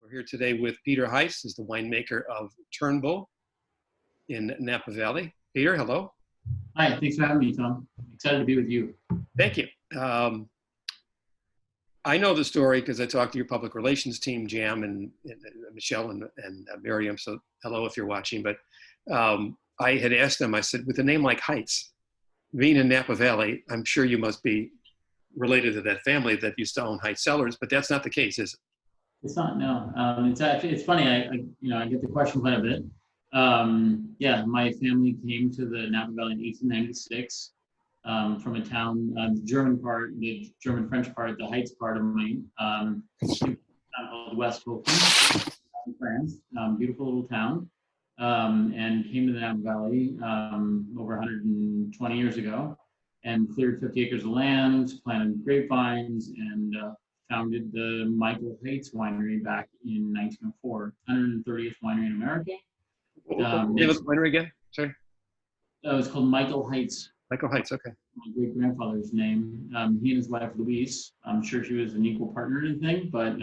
We're here today with Peter Heitz, who's the winemaker of Turnbull in Napa Valley. Peter, hello. Hi, thanks for having me, Tom. Excited to be with you. Thank you. I know the story because I talked to your public relations team, Jam, and Michelle and Miriam, so hello if you're watching. But I had asked them, I said, with a name like Heitz, being in Napa Valley, I'm sure you must be related to that family that used to own Heitz Cellars, but that's not the case, is it? It's not, no. It's funny. I get the question quite a bit. Yeah, my family came to the Napa Valley in 1896 from a town, the German-French part, the Heitz part of Maine, town called West Oakville, in France. Beautiful little town, and came to the Napa Valley over 120 years ago, and cleared 50 acres of land, planted grapevines, and founded the Michael Heitz Winery back in 1904, 130th winery in America. Name of the winery again? Sorry. It was called Michael Heitz. Michael Heitz, okay. My great grandfather's name. He and his wife Louise. I'm sure she was an equal partner and everything, but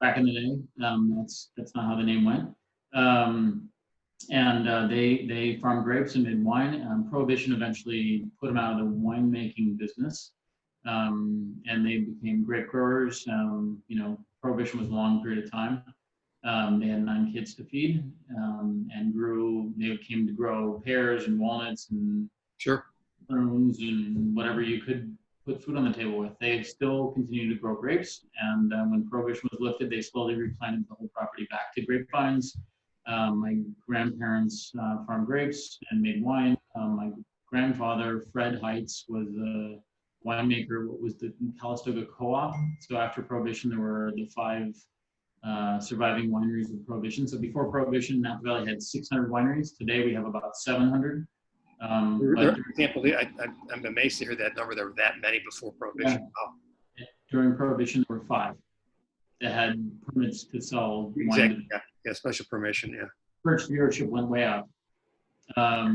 back in the day, that's not how the name went. They farmed grapes and made wine. Prohibition eventually put them out of the winemaking business. And they became grape growers. Prohibition was a long period of time. They had 9 kids to feed, and they came to grow pears and walnuts and prunes and whatever you could put food on the table with. They still continue to grow grapes, and when Prohibition was lifted, they slowly replanted the whole property back to grapevines. My grandparents farmed grapes and made wine. My grandfather, Fred Heitz, was a winemaker, what was the Calistoga Co-op. So after Prohibition, there were the 5 surviving wineries of Prohibition. So before Prohibition, Napa Valley had 600 wineries. Today we have about 700. I'm amazed to hear that number. There were that many before Prohibition. Yeah. Wow. During Prohibition, there were 5 that had permits to sell wine. Exactly. Yeah, special permission. Yeah. Church viewership went way up. But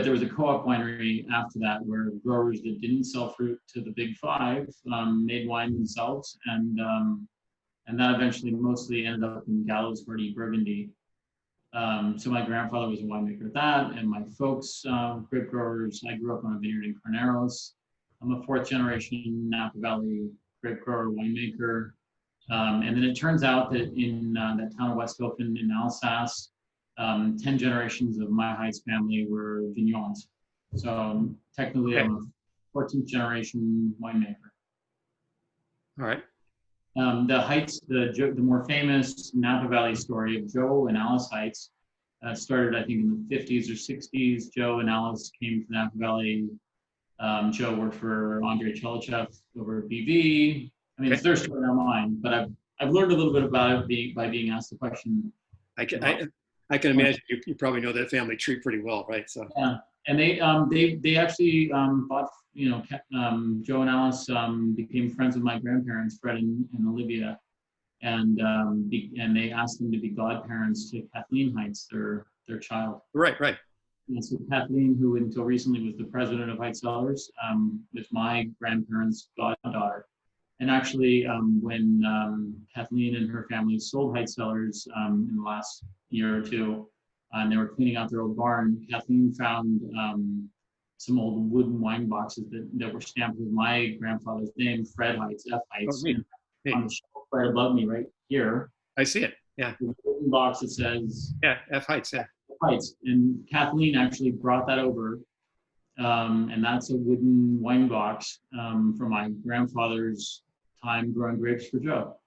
there was a co-op winery after that where growers that didn't sell fruit to the big 5 made wine themselves, and that eventually mostly ended up in Gallows Hardy Burgundy. So my grandfather was a winemaker at that, and my folks, grape growers. I grew up on a vineyard in Carneros. I'm a 4th generation Napa Valley grape grower winemaker. And then it turns out that in that town of West Oakville in Alsace, 10 generations of my Heitz family were vignerons. So technically I'm a 14th generation winemaker. All right. The Heitz, the more famous Napa Valley story of Joe and Alice Heitz started, I think, in the 50s or 60s. Joe and Alice came to Napa Valley. Joe worked for Andrei Chelichev over at BV. I mean, it's their story, not mine, but I've learned a little bit about it by being asked the question. I can imagine you probably know that family tree pretty well, right? So yeah, and they actually bought, Joe and Alice became friends with my grandparents, Fred and Olivia, and they asked them to be godparents to Kathleen Heitz, their child. Right. And so Kathleen, who until recently was the president of Heitz Cellars, was my grandparents' goddaughter. And actually, when Kathleen and her family sold Heitz Cellars in the last year or 2, and they were cleaning out their old barn, Kathleen found some old wooden wine boxes that were stamped with my grandfather's name, Fred Heitz, F. Heitz, on the shelf right above me, right here. I see it. Yeah. The wooden box that says F. Heitz. Yeah. Heitz. And Kathleen actually brought that over. And that's a wooden wine box from my grandfather's time growing grapes for Joe.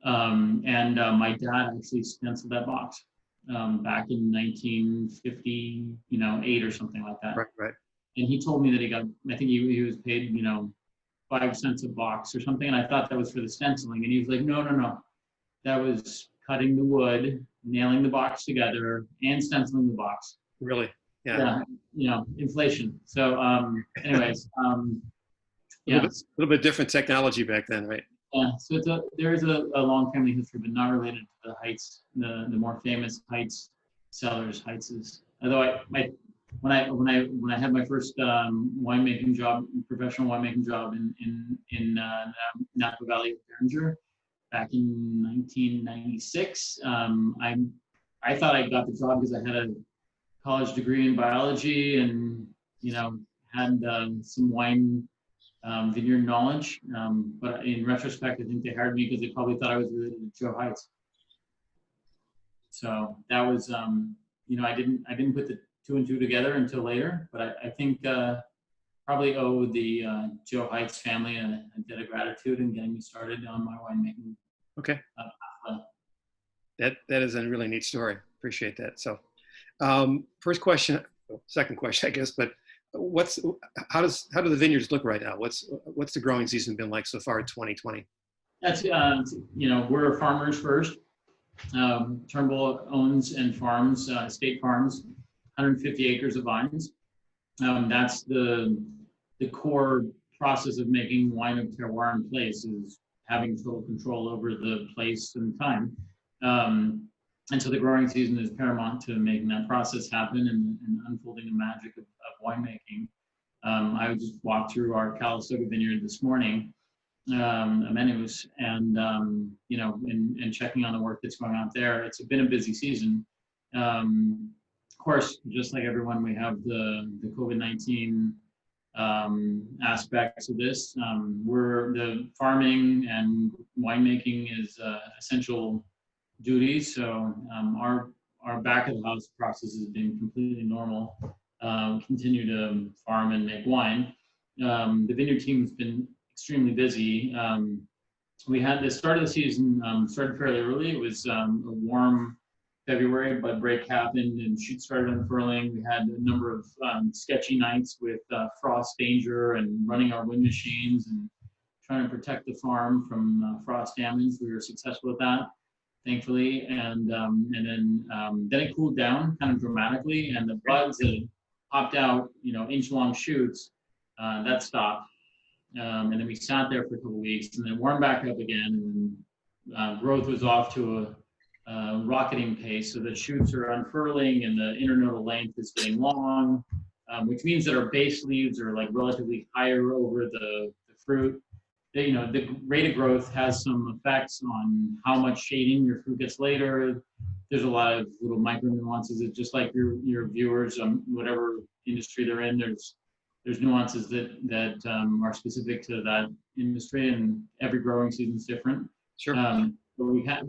My dad actually stenciled that box back in 1958 or something like that. Right. And he told me that I think he was paid, 5 cents a box or something. And I thought that was for the stenciling. And he was like, no. That was cutting the wood, nailing the box together, and stenciling the box. Really? Yeah. Inflation. So anyways, A little bit different technology back then, right? Yeah, so there is a long family history, but not related to the Heitz, the more famous Heitz Cellars, Heitz's. Although when I had my first winemaking job, professional winemaking job in Napa Valley, Behringer, back in 1996. I thought I got the job because I had a college degree in biology and, had some wine vineyard knowledge. But in retrospect, I think they hired me because they probably thought I was related to Joe Heitz. So that was, I didn't put the two and two together until later, but I think probably owe the Joe Heitz family a debt of gratitude in getting me started on my winemaking. Okay. That is a really neat story. Appreciate that. So, second question, I guess, but how do the vineyards look right now? What's the growing season been like so far in 2020? That's we're farmers first. Turnbull owns and farms, state farms, 150 acres of vines. That's the core process of making wine of terroir in place, is having total control over the place and time. And so the growing season is paramount to making that process happen and unfolding the magic of winemaking. I just walked through our Calistoga vineyard this morning, Amenus, and and checking on the work that's going on there. It's been a busy season. Of course, just like everyone, we have the COVID-19 aspects of this. The farming and winemaking is essential duties. So our back of the house process has been completely normal. Continue to farm and make wine. The vineyard team has been extremely busy. We had the start of the season started fairly early. It was a warm February, but break happened and shoots started unfurling. We had a number of sketchy nights with frost danger and running our wind machines and trying to protect the farm from frost damage. We were successful with that, thankfully. And then it cooled down kind of dramatically, and the buds that popped out, inch-long shoots, that stopped. And then we sat there for a couple of weeks, and then warmed back up again, and growth was off to a rocketing pace. So the shoots are unfurling, and the internodal length is getting long, which means that our base leaves are like relatively higher over the fruit. The rate of growth has some effects on how much shading your fruit gets later. There's a lot of little micro nuances. It's just like your viewers, whatever industry they're in, there's nuances that are specific to that industry, and every growing season is different. Sure. But we've had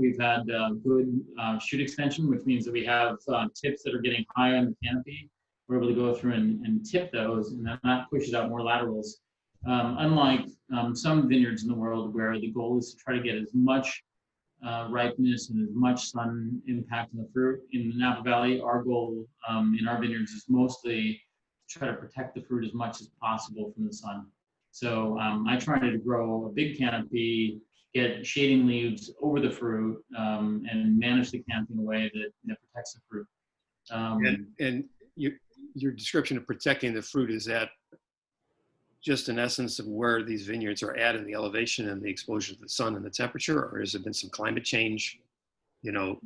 good shoot extension, which means that we have tips that are getting high on the canopy. We're able to go through and tip those, and then that pushes out more laterals. Unlike some vineyards in the world where the goal is to try to get as much ripeness and as much sun impact on the fruit. In the Napa Valley, our goal in our vineyards is mostly to try to protect the fruit as much as possible from the sun. So I try to grow a big canopy, get shading leaves over the fruit, and manage the canopy in a way that protects the fruit. And your description of protecting the fruit, is that just in essence of where these vineyards are at in the elevation and the exposure to the sun and the temperature, or has there been some climate change? I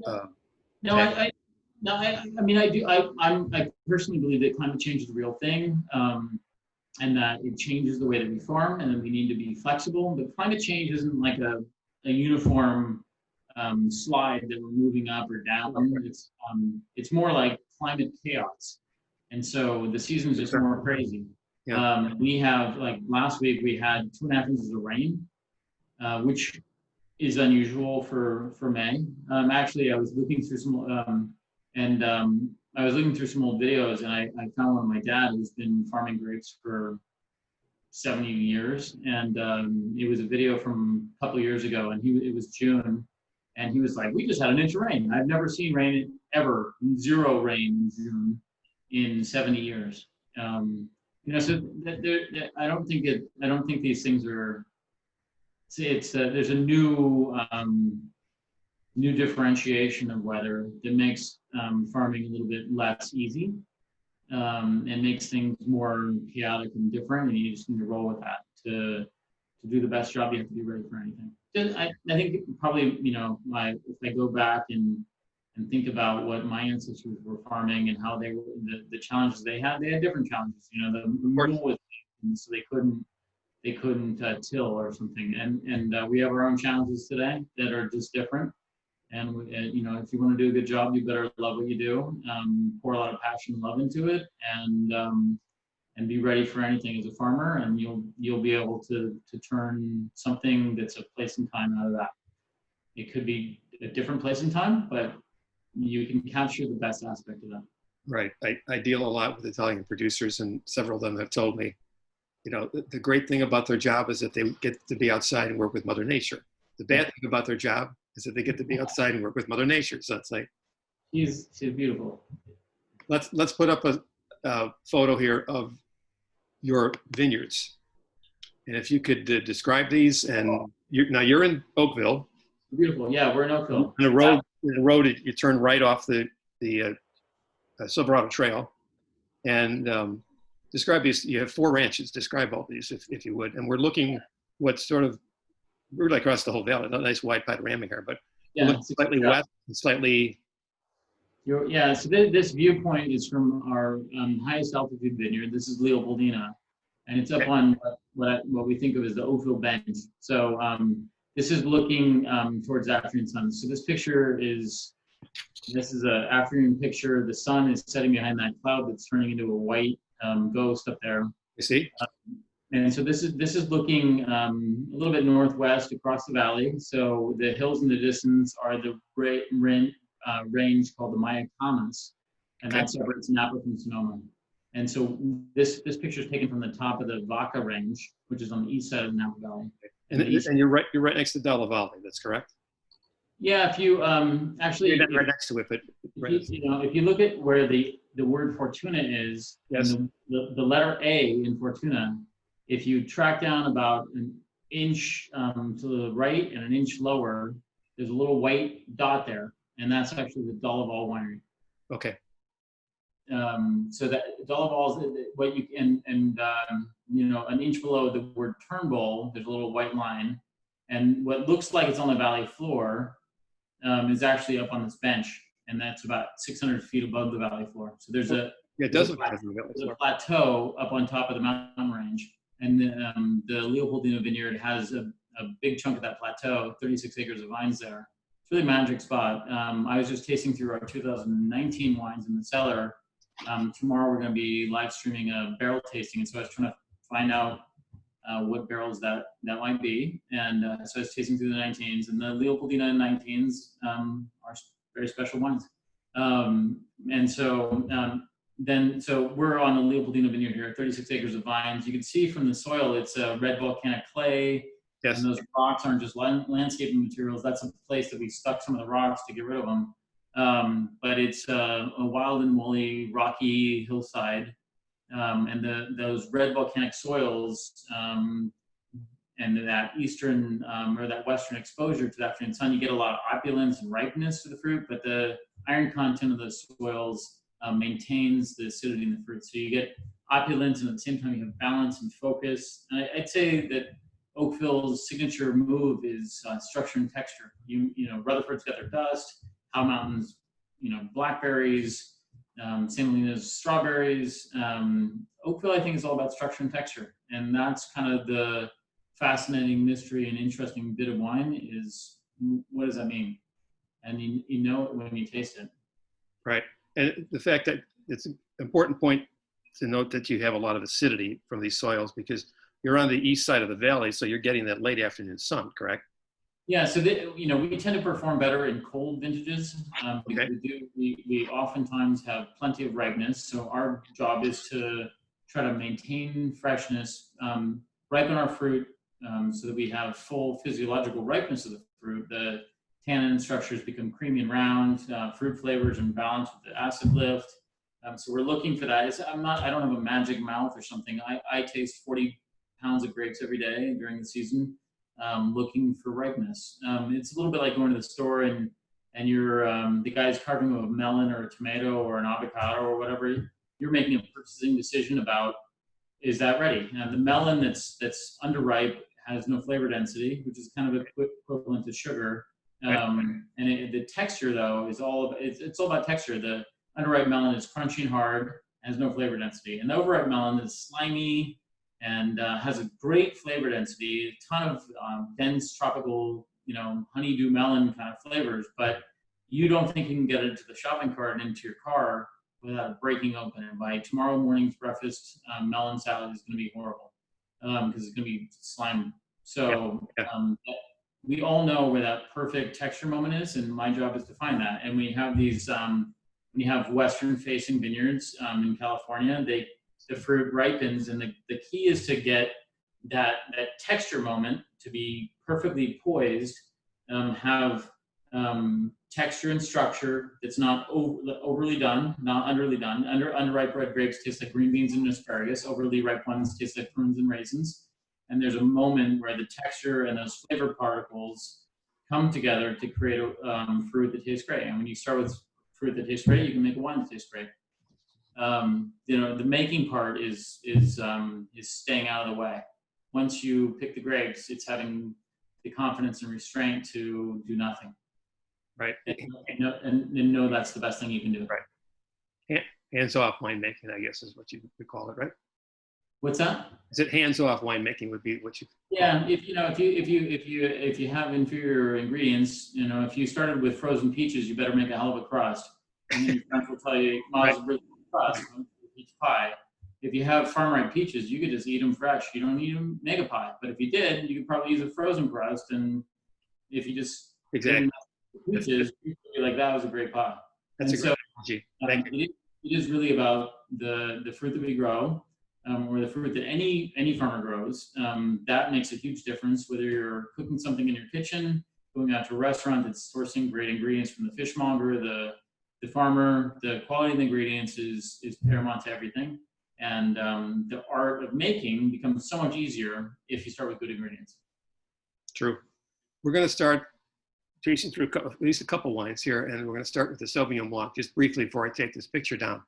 personally believe that climate change is a real thing, and that it changes the way that we farm, and that we need to be flexible. But climate change isn't like a uniform slide that we're moving up or down. It's more like climate chaos, and so the season's just more crazy. Yeah. We have, like last week, we had 2.5 inches of rain, which is unusual for May. Actually, I was looking through some old videos, and I found one of my dad, who's been farming grapes for 70 years, and it was a video from a couple of years ago, and it was June, and he was like, "We just had an inch of rain. I've never seen rain ever, 0 rain in June in 70 years." So I don't think these things are. There's a new differentiation of weather that makes farming a little bit less easy, and makes things more chaotic and different. And you just need to roll with that to do the best job. You have to be ready for anything. I think probably if I go back and think about what my ancestors were farming and how they were, the challenges they had different challenges. The rule was, so they couldn't they couldn't till or something. And we have our own challenges today that are just different. And you know, if you want to do a good job, you better love what you do, pour a lot of passion and love into it, and be ready for anything as a farmer, and you'll be able to turn something that's a place and time out of that. It could be a different place and time, but you can capture the best aspect of that. Right. I deal a lot with Italian producers, and several of them have told me, you know, the great thing about their job is that they get to be outside and work with Mother Nature. The bad thing about their job is that they get to be outside and work with Mother Nature. So it's like, She's beautiful. Let's put up a photo here of your vineyards, and if you could describe these. And now you're in Oakville. Beautiful. Yeah, we're in Oakville. In the road, you turn right off the Silverado Trail, and describe these. You have 4 ranches. Describe all these, if you would. And we're looking we're like across the whole valley. A nice wide panorama here, but yeah, slightly west and slightly. Yeah. So this viewpoint is from our highest altitude vineyard. This is Leopoldina, and it's up on what we think of as the Oakville Bench. So this is looking towards the afternoon sun. So this is an afternoon picture. The sun is setting behind that cloud that's turning into a white ghost up there. You see? And so this is looking a little bit northwest across the valley. So the hills in the distance are the range called the Mayacamas, and that separates Napa from Sonoma. And so this picture is taken from the top of the Vaca Range, which is on the east side of the Napa Valley. And you're right next to Della Valley. That's correct. Yeah, if you actually you're right next to it, but if you look at where the word Fortuna is, yes, the letter A in Fortuna, if you track down about an inch to the right and an inch lower, there's a little white dot there, and that's actually the Delaval winery. Okay. So that Delaval is what you you know, an inch below the word Turnbull, there's a little white line, and what looks like it's on the valley floor is actually up on this bench, and that's about 600 feet above the valley floor. So there's a plateau up on top of the mountain range, and the Leopoldina vineyard has a big chunk of that plateau, 36 acres of vines there. It's really a magic spot. I was just tasting through our 2019 wines in the cellar. Tomorrow we're going to be live streaming a barrel tasting, and so I was trying to find out what barrels that might be, and so I was tasting through the 19s, and the Leopoldina 19s are very special wines. And so so we're on the Leopoldina vineyard here, 36 acres of vines. You can see from the soil, it's a red volcanic clay. Yes. And those rocks aren't just landscaping materials. That's a place that we stuck some of the rocks to get rid of them. But it's a wild and woolly, rocky hillside. And those red volcanic soils and that eastern or that western exposure to the afternoon sun, you get a lot of opulence and ripeness to the fruit, but the iron content of the soils maintains the acidity in the fruit. So you get opulence, and at the same time you have balance and focus. And I'd say that Oakville's signature move is structure and texture. You know, Rutherford's got their dust, Howe Mountain's, you know, blackberries, St. Helena's strawberries. Oakville, I think, is all about structure and texture, and that's kind of the fascinating mystery and interesting bit of wine is, what does that mean? And you know it when you taste it. Right, and the fact that it's an important point to note that you have a lot of acidity from these soils because you're on the east side of the valley, so you're getting that late afternoon sun, correct? Yeah, so you know, we tend to perform better in cold vintages. Okay. We oftentimes have plenty of ripeness, so our job is to try to maintain freshness, ripen our fruit so that we have full physiological ripeness of the fruit. The tannin structures become creamy and round, fruit flavors and balance with the acid lift. So we're looking for that. I don't have a magic mouth or something. I taste 40 pounds of grapes every day during the season, looking for ripeness. It's a little bit like going to the store and you're the guy's carving a melon or a tomato or an avocado or whatever. You're making a purchasing decision about, is that ready? The melon that's underripe has no flavor density, which is kind of equivalent to sugar. And the texture though is it's all about texture. The underripe melon is crunchy and hard, has no flavor density, and the overripe melon is slimy, and has a great flavor density, a ton of dense tropical, honeydew melon kind of flavors, but you don't think you can get it into the shopping cart and into your car without it breaking open. And by tomorrow morning's breakfast, melon salad is going to be horrible because it's going to be slimy. So we all know where that perfect texture moment is, and my job is to find that. And we have these, when you have western-facing vineyards in California, the fruit ripens, and the key is to get that texture moment to be perfectly poised, have texture and structure that's not overly done, not underly done. Underripe red grapes taste like green beans and asparagus. Overly ripe ones taste like prunes and raisins. And there's a moment where the texture and those flavor particles come together to create a fruit that tastes great. And when you start with fruit that tastes great, you can make a wine that tastes great. The making part is staying out of the way. Once you pick the grapes, it's having the confidence and restraint to do nothing. Right. And know that's the best thing you can do. Right. Hands-off winemaking, I guess, is what you would call it, right? What's that? Is it hands-off winemaking would be what you? Yeah, if you have inferior ingredients, if you started with frozen peaches, you better make a hell of a crust. And then your friends will tell you, "Miles, right. Really crust, peach pie." If you have farm-ripe peaches, you could just eat them fresh. You don't need them make a pie. But if you did, you could probably use a frozen crust. And if you just peaches, you could be like, that was a great pie. That's a great analogy. It is really about the fruit that we grow, or the fruit that any farmer grows. That makes a huge difference, whether you're cooking something in your kitchen, going out to a restaurant that's sourcing great ingredients from the fishmonger, the farmer. The quality of the ingredients is paramount to everything. And the art of making becomes so much easier if you start with good ingredients. True. We're going to start tasting through at least a couple wines here, and we're going to start with the Sauvignon Blanc, just briefly before I take this picture down.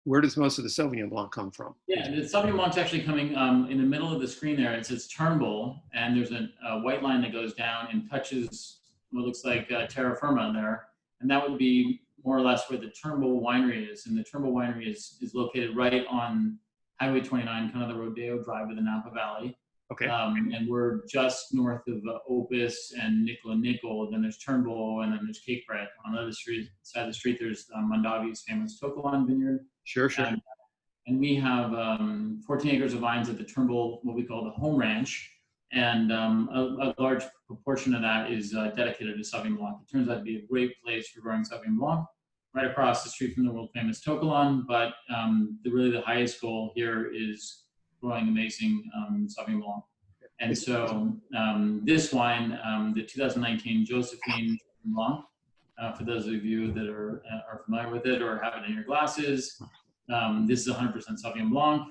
Where does most of the Sauvignon Blanc come from? Yeah, the Sauvignon Blanc's actually coming in the middle of the screen there. It says Turnbull, and there's a white line that goes down and touches what looks like terra firma there. And that would be more or less where the Turnbull winery is. And the Turnbull winery is located right on Highway 29, kind of the Rodeo Drive of the Napa Valley. Okay. And we're just north of Opus and Nickel. Then there's Turnbull, and then there's Cake Bread. On the other side of the street, there's Mondavi's famous Tokalon vineyard. Sure. And we have 14 acres of vines at the Turnbull, what we call the home ranch. And a large proportion of that is dedicated to Sauvignon Blanc. It turns out to be a great place for growing Sauvignon Blanc, right across the street from the world famous Tokalon. But the highest goal here is growing amazing Sauvignon Blanc. And so this wine, the 2019 Josephine Sauvignon Blanc, for those of you that are familiar with it or have it in your glasses, this is 100% Sauvignon Blanc.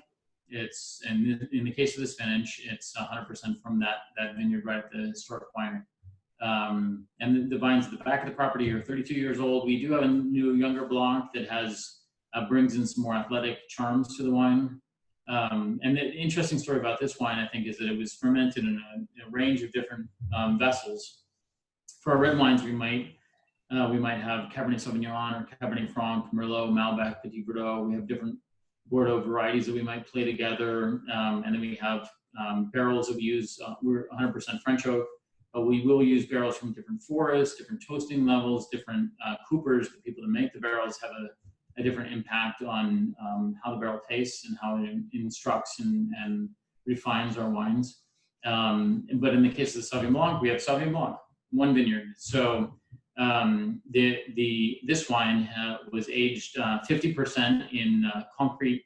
It's, and in the case of this vintage, it's 100% from that vineyard right at the historic winery. And the vines at the back of the property are 32 years old. We do have a new younger Blanc that has brings in some more athletic charms to the wine. And the interesting story about this wine, I think, is that it was fermented in a range of different vessels. For our red wines, we might have Cabernet Sauvignon or Cabernet Franc, Merlot, Malbec, Petit Verdot. We have different Bordeaux varieties that we might play together. And then we have barrels that we use. We're 100% French oak, but we will use barrels from different forests, different toasting levels, different coopers. The people that make the barrels have a different impact on how the barrel tastes and how it instructs and refines our wines. But in the case of the Sauvignon Blanc, we have Sauvignon Blanc, one vineyard. So this wine was aged 50% in concrete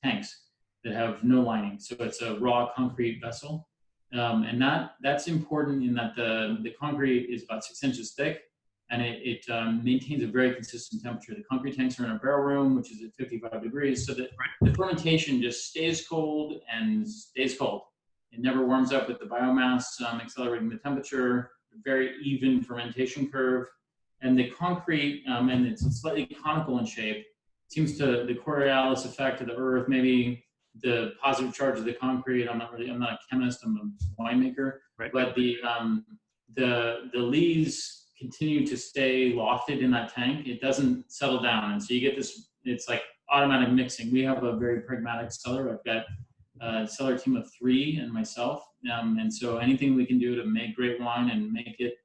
tanks that have no lining. So it's a raw concrete vessel. And that's important in that the concrete is about 6 inches thick, and it maintains a very consistent temperature. The concrete tanks are in a barrel room, which is at 55 degrees, so that the fermentation just stays cold and stays cold. It never warms up with the biomass accelerating the temperature. Very even fermentation curve, and the concrete, and it's slightly conical in shape, seems to the Coriolis effect of the earth, maybe the positive charge of the concrete. I'm not a chemist, I'm a winemaker, right. But the leaves continue to stay lofted in that tank. It doesn't settle down, and so you get this. It's like automatic mixing. We have a very pragmatic cellar. I've got cellar team of 3 and myself. And so anything we can do to make great wine and make it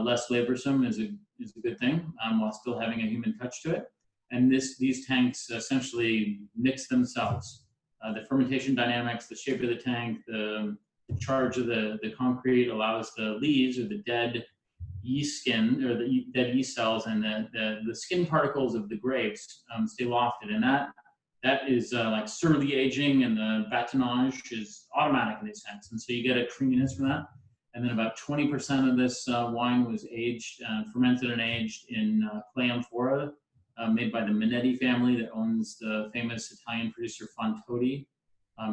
less laborsome is a good thing, while still having a human touch to it. And these tanks essentially mix themselves. The fermentation dynamics, the shape of the tank, the charge of the concrete allows the leaves or the dead yeast skin or the dead yeast cells and the skin particles of the grapes stay lofted. And that is like surly aging, and the batonnage is automatic in these tanks. And so you get a creaminess from that. And then about 20% of this wine was aged, fermented and aged in clay amphora, made by the Minetti family that owns the famous Italian producer Fantoti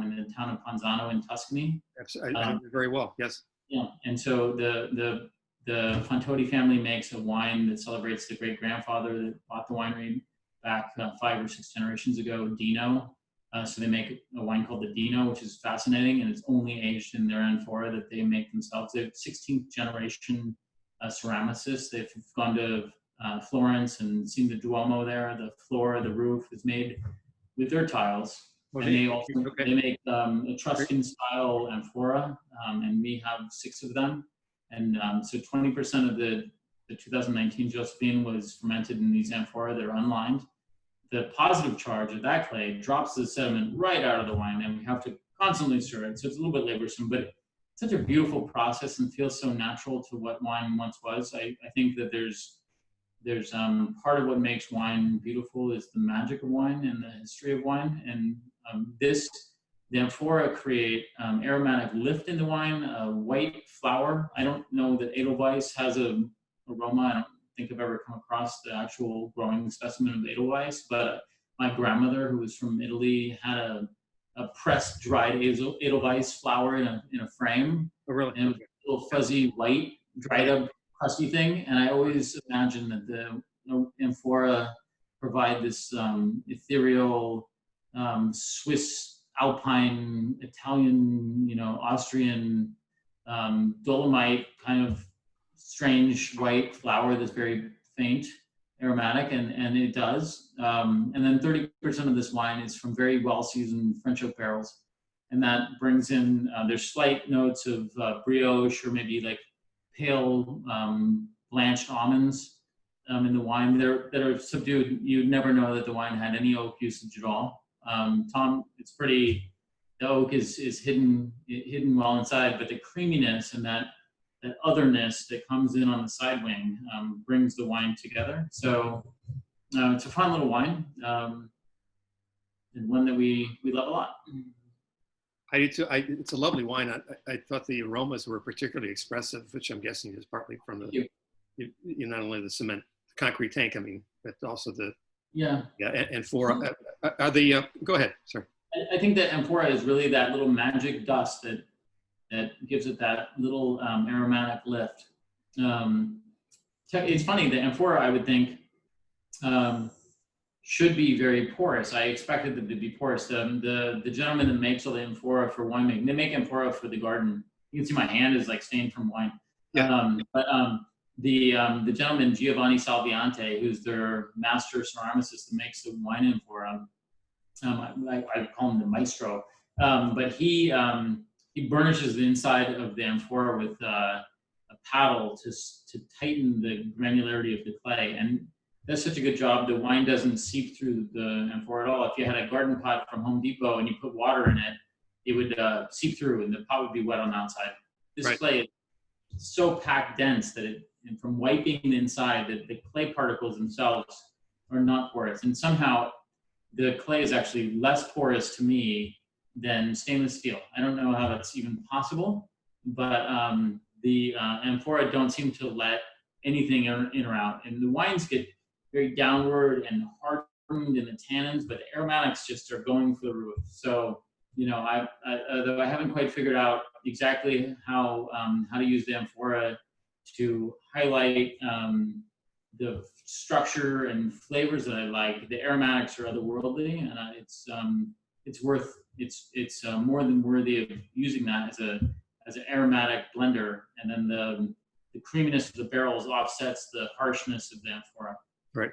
in the town of Panzano in Tuscany. I know very well, yes. Yeah, and so the Fantoti family makes a wine that celebrates the great-grandfather that bought the winery back 5 or 6 generations ago, Dino. So they make a wine called the Dino, which is fascinating, and it's only aged in their amphora that they make themselves. They're 16th generation ceramicists. They've gone to Florence and seen the Duomo there. The floor, the roof is made with their tiles. And they also they make Etruscan style amphora, and we have 6 of them. And so 20% of the 2019 Josephine was fermented in these amphora that are unlined. The positive charge of that clay drops the sediment right out of the wine, and we have to constantly stir it. So it's a little bit laborsome, but it's such a beautiful process and feels so natural to what wine once was. I think that there's part of what makes wine beautiful is the magic of wine and the history of wine. And the amphora create aromatic lift in the wine, a white flower. I don't know that Edelweiss has an aroma. I don't think I've ever come across the actual growing specimen of Edelweiss, but my grandmother, who was from Italy, had a pressed dried Edelweiss flower in a frame. Oh, really? And it was a little fuzzy white, dried up, crusty thing. And I always imagine that the amphora provide this ethereal Swiss, Alpine, Italian, Austrian Dolomite kind of strange white flower that's very faint, aromatic, and it does. And then 30% of this wine is from very well-seasoned French oak barrels. And that brings in, there's slight notes of brioche or maybe like pale blanched almonds in the wine that are subdued. You'd never know that the wine had any oak usage at all. Tom, it's pretty, the oak is hidden well inside, but the creaminess and that otherness that comes in on the side wing brings the wine together. So it's a fun little wine, and one that we love a lot. I do too. It's a lovely wine. I thought the aromas were particularly expressive, which I'm guessing is partly from the not only the cement concrete tank, I mean, but also the amphora. Are the go ahead, sorry. I think that amphora is really that little magic dust that gives it that little aromatic lift. It's funny, the amphora, I would think, should be very porous. I expected them to be porous. The gentleman that makes all the amphora for winemaking, they make amphora for the garden. You can see my hand is like stained from wine. Yeah. The gentleman, Giovanni Salviante, who's their master ceramicist that makes the wine amphora, I call him the maestro, but he burnishes the inside of the amphora with a paddle to tighten the granularity of the clay. And does such a good job. The wine doesn't seep through the amphora at all. If you had a garden pot from Home Depot and you put water in it, it would seep through and the pot would be wet on the outside. This clay is so packed dense that and from wiping the inside, the clay particles themselves are not porous. And somehow the clay is actually less porous to me than stainless steel. I don't know how that's even possible, but the amphora don't seem to let anything in or out. And the wines get very downward and hardened in the tannins, but the aromatics just are going for the roof. So, though I haven't quite figured out exactly how to use the amphora to highlight the structure and flavors that I like, the aromatics are otherworldly, and it's more than worthy of using that as an aromatic blender. And then the creaminess of the barrels offsets the harshness of the amphora. Right.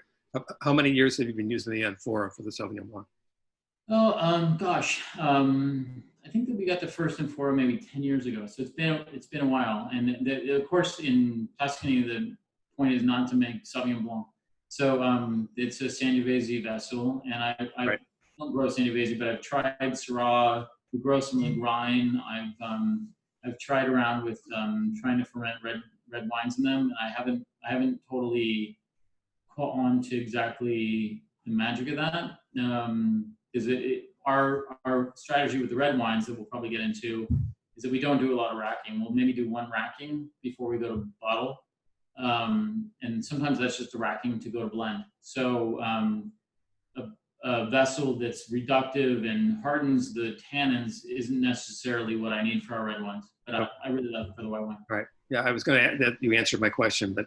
How many years have you been using the amphora for the Sauvignon Blanc? Oh, gosh. I think that we got the first amphora maybe 10 years ago. So it's been a while. And of course, in Tuscany, the point is not to make Sauvignon Blanc. So it's a Sangiovese vessel, and I Right. don't grow Sangiovese, but I've tried Syrah. We grow some Lagrein. I've tried around with trying to ferment red wines in them, and I haven't totally caught on to exactly the magic of that. Is our strategy with the red wines that we'll probably get into is that we don't do a lot of racking. We'll maybe do one racking before we go to bottle. And sometimes that's just a racking to go to blend. So a vessel that's reductive and hardens the tannins isn't necessarily what I need for our red wines, but I really love it for the white wine. Right. Yeah, I was going to add that you answered my question, but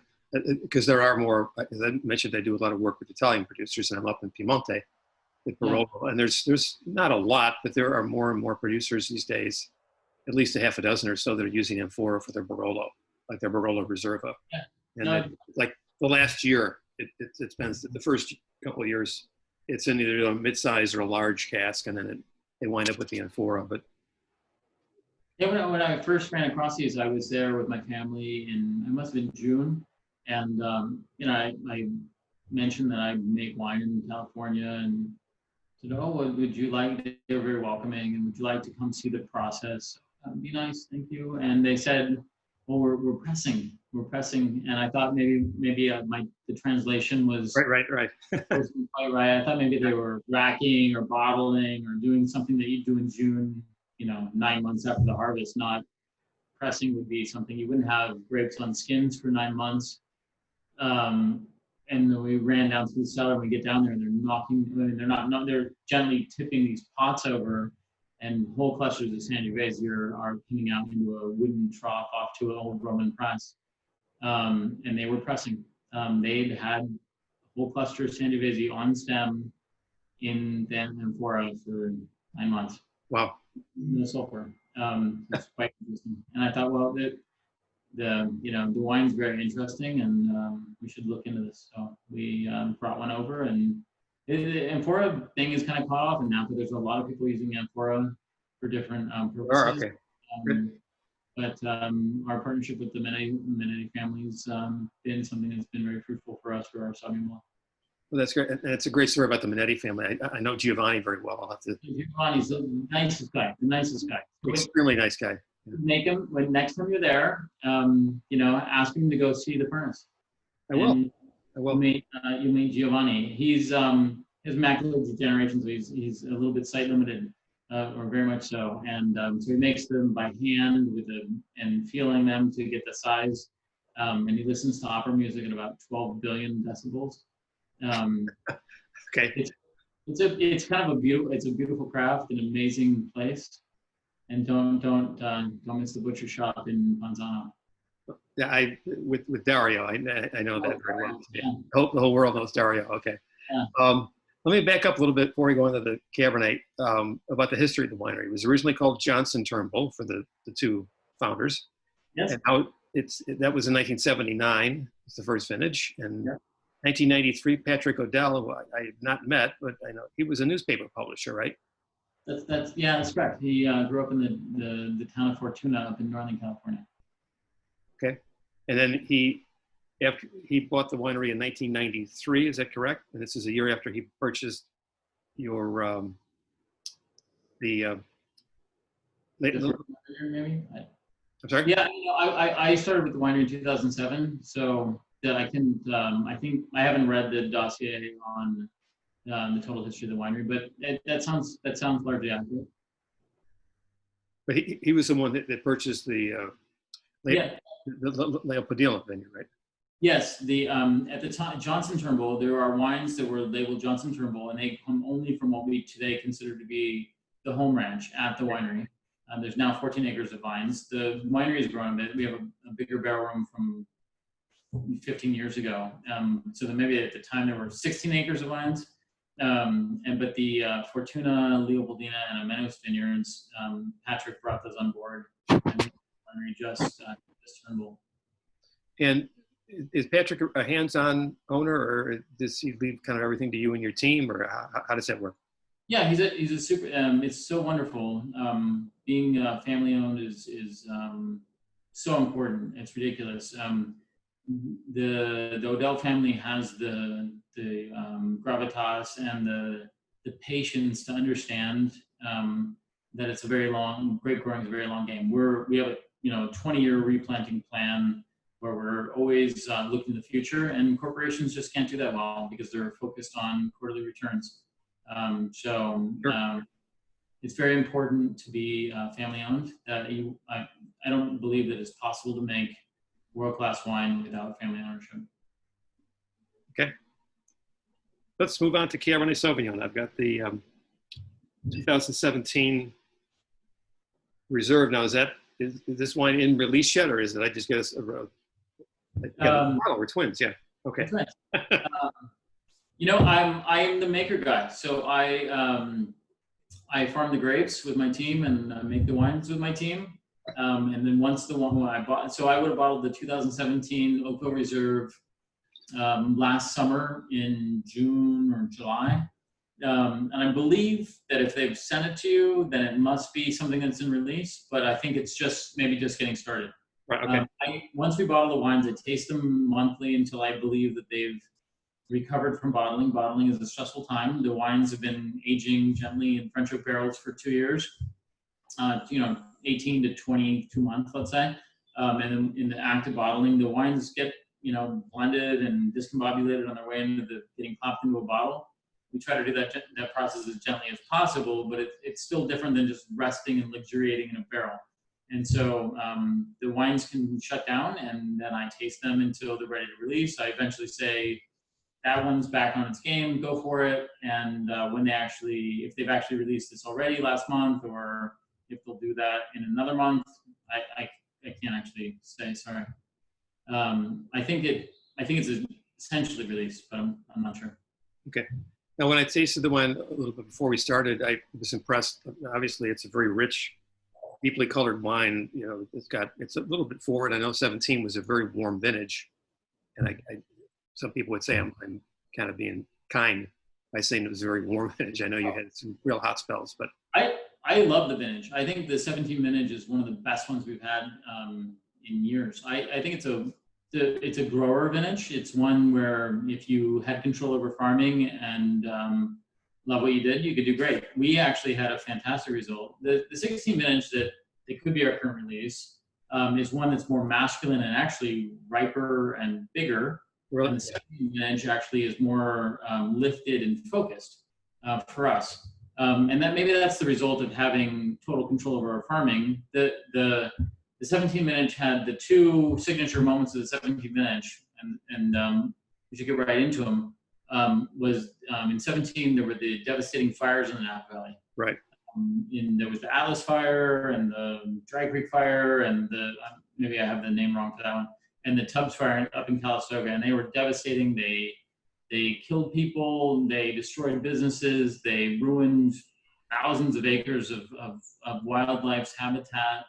because there are more, as I mentioned, I do a lot of work with Italian producers, and I'm up in Piemonte with Barolo, and there's not a lot, but there are more and more producers these days, at least a half a dozen or so, that are using amphora for their Barolo, like their Barolo Reserva. Yeah. And like the last year, it's been the first couple of years, it's in either a mid-size or a large cask, and then they wind up with the amphora. But yeah, when I first ran across these, I was there with my family in, it must have been June, and I mentioned that I make wine in California, and said, "Oh, would you like?" They were very welcoming, and would you like to come see the process? That'd be nice, thank you. And they said, "Well, we're pressing," and I thought maybe the translation was right. wasn't quite right. I thought maybe they were racking or bottling or doing something that you do in June, 9 months after the harvest. Not pressing would be something you wouldn't have grapes on skins for 9 months. And then we ran down to the cellar, and we get down there, and they're knocking. I mean, they're gently tipping these pots over, and whole clusters of Sangiovese are coming out into a wooden trough off to an old Roman press. And they were pressing. They'd had a whole cluster of Sangiovese on stem in the amphora for 9 months. Wow. No sulfur. It's quite interesting. And I thought, well, the wine's very interesting, and we should look into this. So we brought one over, and the amphora thing is kind of caught off in Napa. There's a lot of people using amphora for different purposes. Oh, okay. But our partnership with the Minetti family's been something that's been very fruitful for us for our Sauvignon Blanc. Well, that's great. And it's a great story about the Minetti family. I know Giovanni very well. I'll have to. Giovanni's the nicest guy. Extremely nice guy. Make him, when next time you're there, ask him to go see the furnace. I will. You meet Giovanni. He's his macular degeneration, so he's a little bit sight limited, or very much so. And so he makes them by hand and feeling them to get the size. And he listens to opera music at about 12 billion decibels. Okay. It's kind of a beautiful craft, an amazing place. And don't miss the butcher shop in Panzano. Yeah, with Dario, I know that very well. Yeah. The whole world knows Dario. Okay. Yeah. Let me back up a little bit before we go into the Cabernet, about the history of the winery. It was originally called Johnson Turnbull for the two founders. Yes. And that was in 1979. It's the first vintage. And 1993, Patrick O'Dell, who I have not met, but I know he was a newspaper publisher, right? That's correct. He grew up in the town of Fortuna up in Northern California. Okay. And then he bought the winery in 1993, is that correct? And this is a year after he purchased your Maybe? I'm sorry? Yeah, I started with the winery in 2007, so that I can I think I haven't read the dossier on the total history of the winery, but that sounds largely accurate. But he was the one that purchased the Leopoldina vineyard, right? Yes, at the time Johnson Turnbull, there are wines that were labeled Johnson Turnbull, and they come only from what we today consider to be the home ranch at the winery. There's now 14 acres of vines. The winery has grown a bit. We have a bigger barrel room from 15 years ago. So then maybe at the time there were 16 acres of vines. But the Fortuna, Leopoldina, and Amenos vineyards, Patrick brought those on board, and the winery just Turnbull. And is Patrick a hands-on owner, or does he leave kind of everything to you and your team, or how does that work? Yeah, he's a super. It's so wonderful. Being family owned is so important. It's ridiculous. The Odell family has the gravitas and the patience to understand that it's a very long. Grape growing is a very long game. We have a 20-year replanting plan where we're always looking to the future, and corporations just can't do that well because they're focused on quarterly returns. It's very important to be family owned. I don't believe that it's possible to make world-class wine without family ownership. Okay. Let's move on to Cabernet Sauvignon. I've got the 2017 Reserve. Now, is this wine in release yet, or is it? I just get a we're twins. Yeah. Okay. Twins. I am the maker guy. So I farm the grapes with my team and make the wines with my team. And then once the one I bought, so I would have bottled the 2017 Oakville Reserve last summer in June or July. And I believe that if they've sent it to you, then it must be something that's in release. But I think it's maybe just getting started. Right. Okay. Once we bottle the wines, I taste them monthly until I believe that they've recovered from bottling. Bottling is a stressful time. The wines have been aging gently in French oak barrels for 2 years, 18 to 22 months, let's say. And then in the act of bottling, the wines get, blended and discombobulated on their way into getting popped into a bottle. We try to do that process as gently as possible, but it's still different than just resting and luxuriating in a barrel. And so the wines can shut down, and then I taste them until they're ready to release. I eventually say, that one's back on its game, go for it. And if they've actually released this already last month, or if they'll do that in another month, I can't actually say, sorry. I think it's essentially released, but I'm not sure. Okay. Now, when I tasted the wine a little bit before we started, I was impressed. Obviously, it's a very rich, deeply colored wine. It's a little bit forward. I know 17 was a very warm vintage, and some people would say I'm kind of being kind by saying it was a very warm vintage. I know you had some real hot spells, but I love the vintage. I think the 17 vintage is one of the best ones we've had in years. I think it's a grower vintage. It's one where if you had control over farming and love what you did, you could do great. We actually had a fantastic result. The 16 vintage that it could be our current release is one that's more masculine and actually riper and bigger. Really? And the 17 vintage actually is more lifted and focused for us. And maybe that's the result of having total control over our farming. The 17 vintage had the two signature moments of the 17 vintage, and we should get right into them. Was in 17 there were the devastating fires in the Napa Valley. Right. There was the Atlas fire and the Dry Creek fire and maybe I have the name wrong for that one, and the Tubbs fire up in Calistoga, and they were devastating. They killed people, they destroyed businesses, they ruined thousands of acres of wildlife's habitat.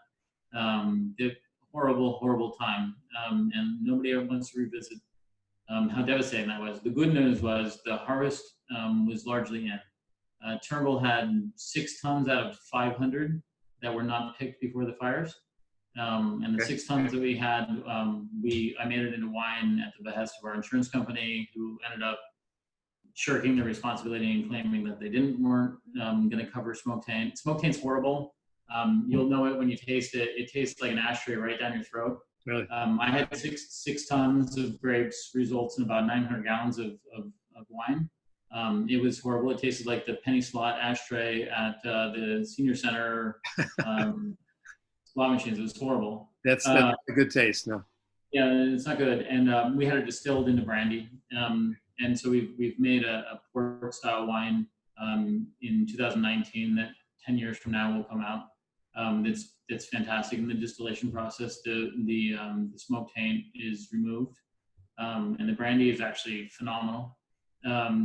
Horrible, horrible time. And nobody ever wants to revisit how devastating that was. The good news was the harvest was largely in. Turnbull had 6 tons out of 500 that were not picked before the fires. And the 6 tons that we had, I made it into wine at the behest of our insurance company, who ended up shirking the responsibility and claiming that they weren't going to cover smoke taint. Smoke taint's horrible. You'll know it when you taste it. It tastes like an ashtray right down your throat. Really? I had six tons of grapes, results in about 900 gallons of wine. It was horrible. It tasted like the penny slot ashtray at the senior center slot machines. It was horrible. That's a good taste, no? Yeah, it's not good. And we had it distilled into brandy. And so we've made a port style wine in 2019 that 10 years from now will come out. That's fantastic. In the distillation process, the smoke taint is removed, and the brandy is actually phenomenal.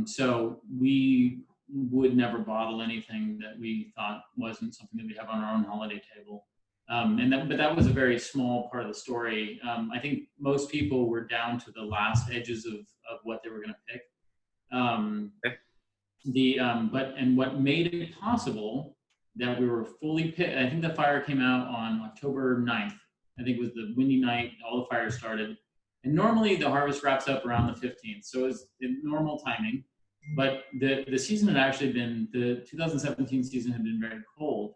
So we would never bottle anything that we thought wasn't something that we have on our own holiday table. But that was a very small part of the story. I think most people were down to the last edges of what they were going to pick. And what made it possible that we were fully picked, I think the fire came out on October 9th. I think it was the windy night, all the fires started. And normally the harvest wraps up around the 15th. So it was in normal timing. But the season had actually been, the 2017 season had been very cold.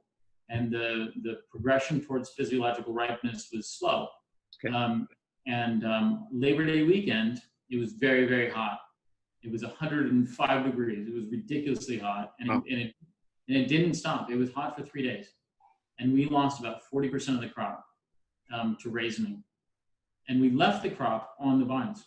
And the progression towards physiological ripeness was slow. Okay. Labor Day weekend, it was very, very hot. It was 105 degrees. It was ridiculously hot. And it didn't stop. It was hot for 3 days. And we lost about 40% of the crop to raisoning. And we left the crop on the vines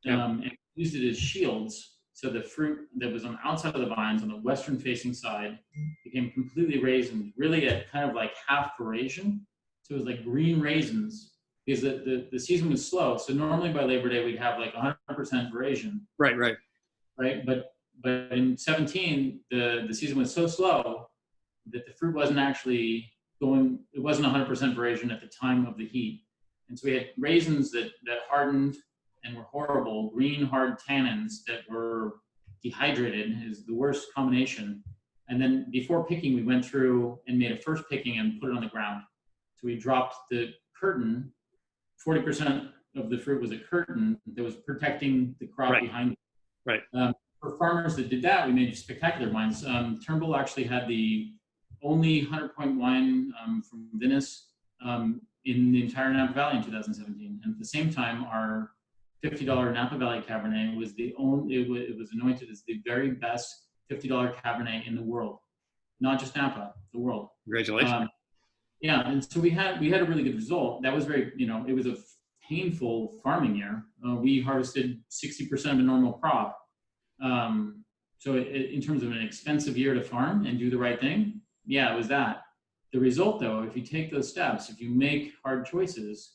and used it as shields. So the fruit that was on the outside of the vines on the western facing side became completely raisined, really at kind of like half veraison. So it was like green raisins because the season was slow. So normally by Labor Day, we'd have like 100% veraison. Right. But in 17, the season was so slow that the fruit wasn't actually it wasn't 100% veraison at the time of the heat. And so we had raisins that hardened and were horrible, green, hard tannins that were dehydrated is the worst combination. And then before picking, we went through and made a first picking and put it on the ground. So we dropped the curtain. 40% of the fruit was a curtain that was protecting the crop behind it. Right. For farmers that did that, we made spectacular wines. Turnbull actually had the only 100-point wine from Venice in the entire Napa Valley in 2017. And at the same time, our $50 Napa Valley Cabernet was it was anointed as the very best $50 Cabernet in the world, not just Napa, the world. Congratulations. And so we had a really good result. That was very, it was a painful farming year. We harvested 60% of a normal crop. So in terms of an expensive year to farm and do the right thing, it was that. The result, though, if you take those steps, if you make hard choices,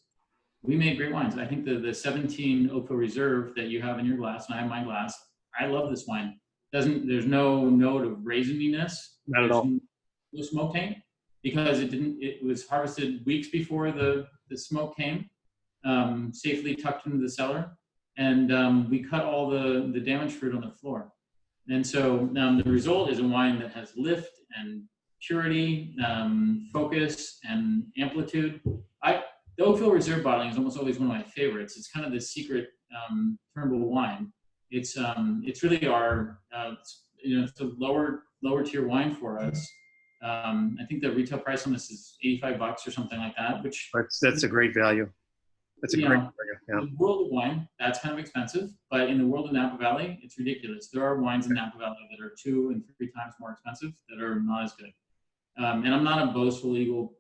we made great wines. I think the 17 Oakville Reserve that you have in your glass, and I have my glass, I love this wine. There's no note of raisininess. Not at all. No smoke taint because it was harvested weeks before the smoke came, safely tucked into the cellar. And we cut all the damaged fruit on the floor. And so the result is a wine that has lift and purity, focus, and amplitude. The Oakville Reserve bottling is almost always one of my favorites. It's kind of the secret Turnbull wine. It's really our it's a lower tier wine for us. I think the retail price on this is $85 or something like that. Which that's a great value. That's a great value. In the world of wine, that's kind of expensive, but in the world of Napa Valley, it's ridiculous. There are wines in Napa Valley that are 2 and 3 times more expensive that are not as good. And I'm not a boastful,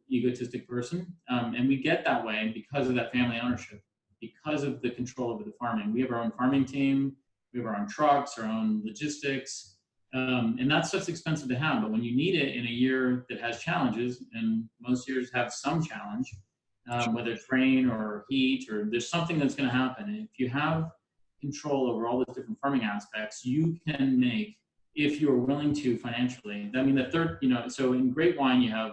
egotistic person. And we get that way because of that family ownership, because of the control over the farming. We have our own farming team. We have our own trucks, our own logistics. And that stuff's expensive to have. But when you need it in a year that has challenges, and most years have some challenge, whether it's rain or heat, or there's something that's going to happen. And if you have control over all those different farming aspects, you can make, if you're willing to financially. I mean, the third, so in great wine, you have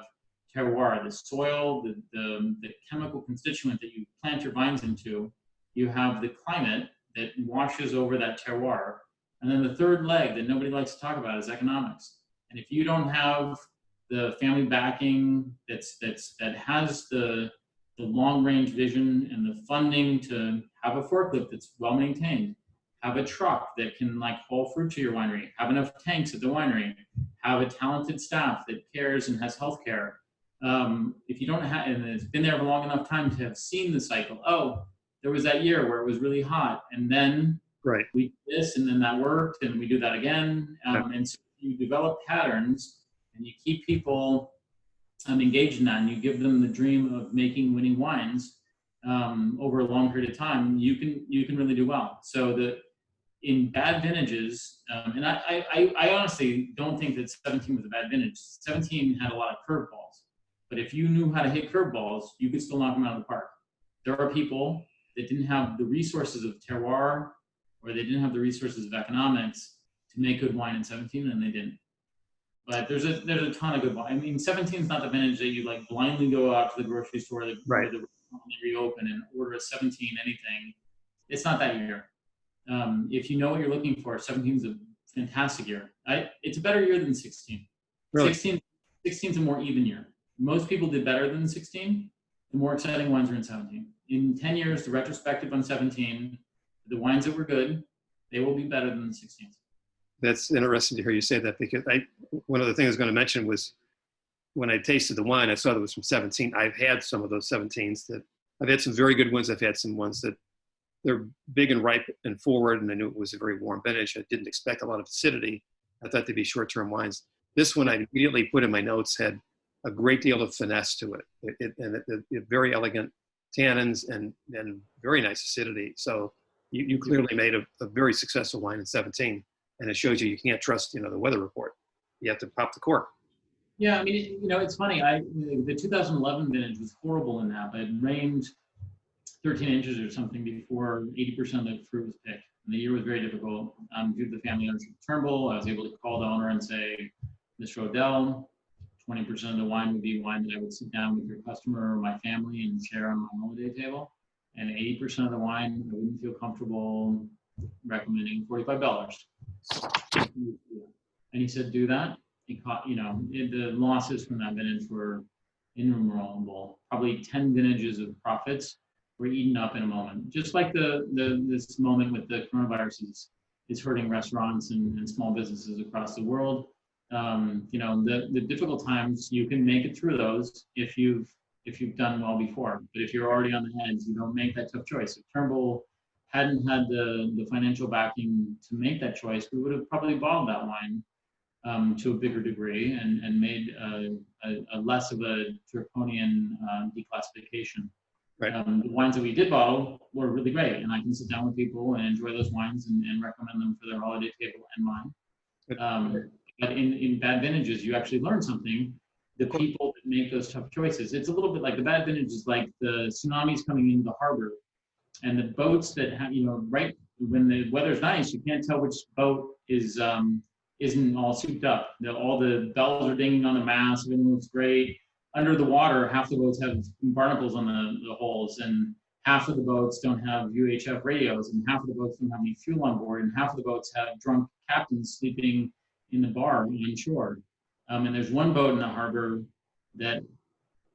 terroir, the soil, the chemical constituent that you plant your vines into. You have the climate that washes over that terroir. And then the third leg that nobody likes to talk about is economics. And if you don't have the family backing that has the long-range vision and the funding to have a forklift that's well-maintained, have a truck that can haul fruit to your winery, have enough tanks at the winery, have a talented staff that cares and has healthcare. If you don't have, and it's been there for long enough time to have seen the cycle, there was that year where it was really hot, and then we did this, and then that worked, and we do that again. And so you develop patterns, and you keep people engaged in that, and you give them the dream of making winning wines over a long period of time, you can really do well. So in bad vintages, and I honestly don't think that 17 was a bad vintage. 17 had a lot of curveballs, but if you knew how to hit curveballs, you could still knock them out of the park. There are people that didn't have the resources of terroir, or they didn't have the resources of economics to make good wine in 17, and they didn't. But there's a ton of good wine. I mean, 17 is not the vintage that you blindly go out to the grocery store, the reopen and order a 17 anything. It's not that year. If you know what you're looking for, 17 is a fantastic year. It's a better year than 16. Really? 16 is a more even year. Most people did better than 16. The more exciting wines are in 17. In 10 years, the retrospective on 17, the wines that were good, they will be better than the 16th. That's interesting to hear you say that, because one of the things I was going to mention was when I tasted the wine, I saw that it was from 17. I've had some of those 17s that I've had some very good ones. I've had some ones that they're big and ripe and forward, and I knew it was a very warm vintage. I didn't expect a lot of acidity. I thought they'd be short-term wines. This one I immediately put in my notes had a great deal of finesse to it. It very elegant tannins and very nice acidity. So you clearly made a very successful wine in 17, and it shows you can't trust the weather report. You have to pop the cork. Yeah, I mean, it's funny. The 2011 vintage was horrible in Napa. It rained 13 inches or something before 80% of the fruit was picked. And the year was very difficult. Due to the family ownership of Turnbull, I was able to call the owner and say, Mr. Odell, 20% of the wine would be wine that I would sit down with your customer or my family and share on my holiday table. And 80% of the wine, I wouldn't feel comfortable recommending $45. And he said, do that. He caught, the losses from that vintage were innumerable. Probably 10 vintages of profits were eaten up in a moment. Just like this moment with the coronavirus is hurting restaurants and small businesses across the world. The difficult times, you can make it through those if you've done well before. But if you're already on the edge, you don't make that tough choice. If Turnbull hadn't had the financial backing to make that choice, we would have probably bottled that wine to a bigger degree and made a less of a draconian declassification. Right. The wines that we did bottle were really great, and I can sit down with people and enjoy those wines and recommend them for their holiday table and mine. But in bad vintages, you actually learn something. The people that make those tough choices. It's a little bit like the bad vintage is like the tsunamis coming into the harbor, and the boats that have, right when the weather's nice, you can't tell which boat isn't all souped up. All the bells are dinging on the mast, everything looks great. Under the water, half the boats have barnacles on the hulls, and half of the boats don't have UHF radios, and half of the boats don't have any fuel on board, and half of the boats have drunk captains sleeping in the bar on shore. And there's one boat in the harbor that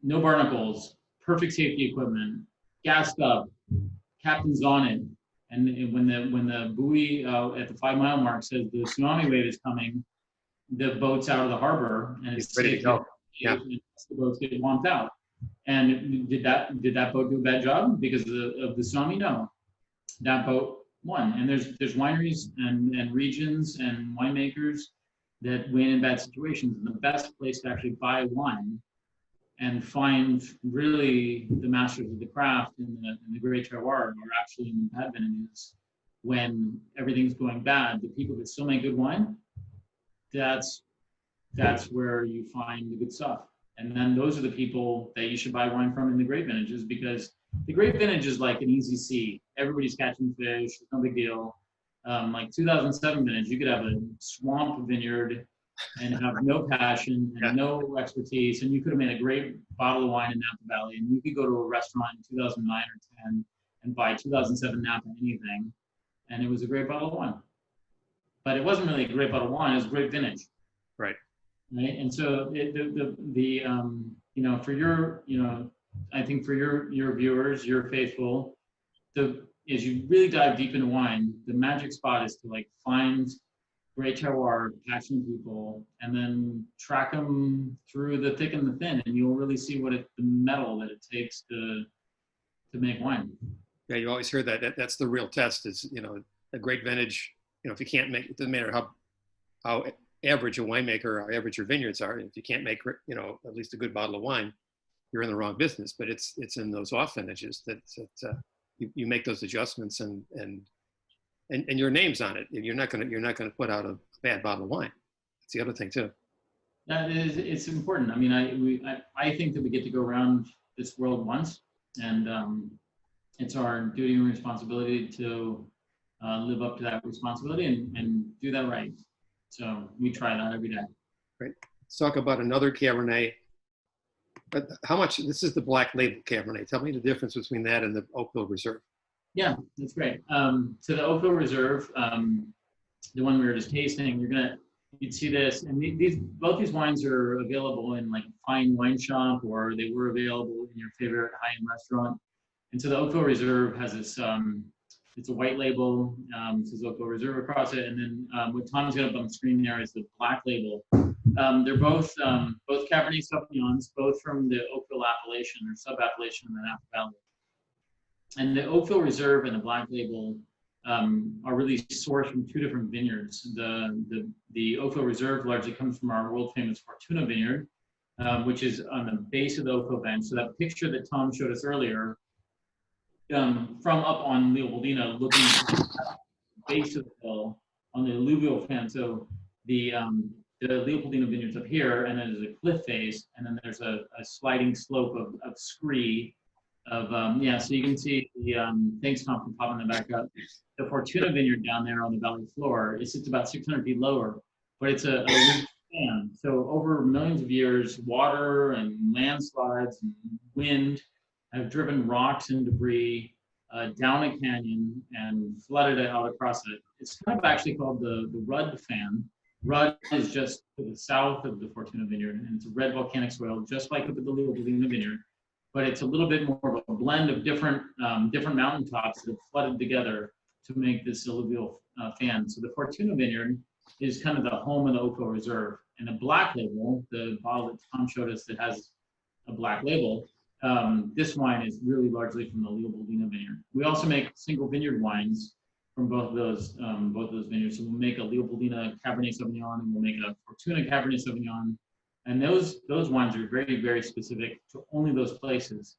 no barnacles, perfect safety equipment, gassed up, captain's on it. And when the buoy at the 5 mile mark says the tsunami wave is coming, the boat's out of the harbor and it's ready to go. Yeah. The boats get swamped out. And did that boat do a bad job because of the tsunami? No. That boat won. And there's wineries and regions and winemakers that win in bad situations. And the best place to actually buy wine and find really the masters of the craft in the great terroir are actually in the bad vintages. When everything's going bad, the people that still make good wine, that's where you find the good stuff. And then those are the people that you should buy wine from in the great vintages, because the great vintage is like an easy sea. Everybody's catching fish, it's no big deal. Like 2007 vintage, you could have a swamp vineyard and have no passion and no expertise, and you could have made a great bottle of wine in Napa Valley, and you could go to a restaurant in 2009 or 10 and buy 2007 Napa anything, and it was a great bottle of wine. But it wasn't really a great bottle of wine; it was a great vintage. Right. Right. And so for your, I think for your viewers, your faithful, as you really dive deep into wine, the magic spot is to like find great terroir, passionate people, and then track them through the thick and the thin, and you'll really see the metal that it takes to make wine. Yeah, you always hear that. That's the real test. Is a great vintage. If you can't make it, doesn't matter how average a winemaker or average your vineyards are. If you can't make at least a good bottle of wine, you're in the wrong business. But it's in those off vintages that you make those adjustments and your name's on it. You're not gonna put out a bad bottle of wine. That's the other thing too. It's important. I mean, I think that we get to go around this world once, and it's our duty and responsibility to live up to that responsibility and do that right. So we try that every day. Great. Let's talk about another Cabernet. But how much? This is the Black Label Cabernet. Tell me the difference between that and the Oakville Reserve. Yeah, that's great. So the Oakville Reserve, the one we were just tasting, you'd see this, and both these wines are available in like a fine wine shop, or they were available in your favorite high-end restaurant. And so the Oakville Reserve has this, it's a white label, says Oakville Reserve across it, and then what Tom's got up on the screen there is the black label. They're both Cabernet Sauvignons, both from the Oakville appellation or sub-appellation in the Napa Valley. And the Oakville Reserve and the black label are really sourced from two different vineyards. The Oakville Reserve largely comes from our world famous Fortuna vineyard, which is on the base of the Oakville bench. So that picture that Tom showed us earlier, from up on Leopoldina, looking at the base of the hill on the alluvial fan. So the Leopoldina vineyard's up here, and then there's a cliff face, and then there's a sliding slope of scree. So you can see the, thanks Tom for popping that back up. The Fortuna vineyard down there on the valley floor, it sits about 600 feet lower, but it's a fan. So over millions of years, water and landslides and wind have driven rocks and debris down a canyon and flooded it out across it. It's kind of actually called the Rudd fan. Rudd is just to the south of the Fortuna vineyard, and it's a red volcanic soil, just like up at the Leopoldina vineyard. But it's a little bit more of a blend of different mountaintops that have flooded together to make this alluvial fan. So the Fortuna vineyard is kind of the home of the Oakville Reserve. And the black label, the bottle that Tom showed us that has a black label, this wine is really largely from the Leopoldina vineyard. We also make single vineyard wines from both those vineyards. So we'll make a Leopoldina Cabernet Sauvignon, and we'll make a Fortuna Cabernet Sauvignon. And those wines are very, very specific to only those places.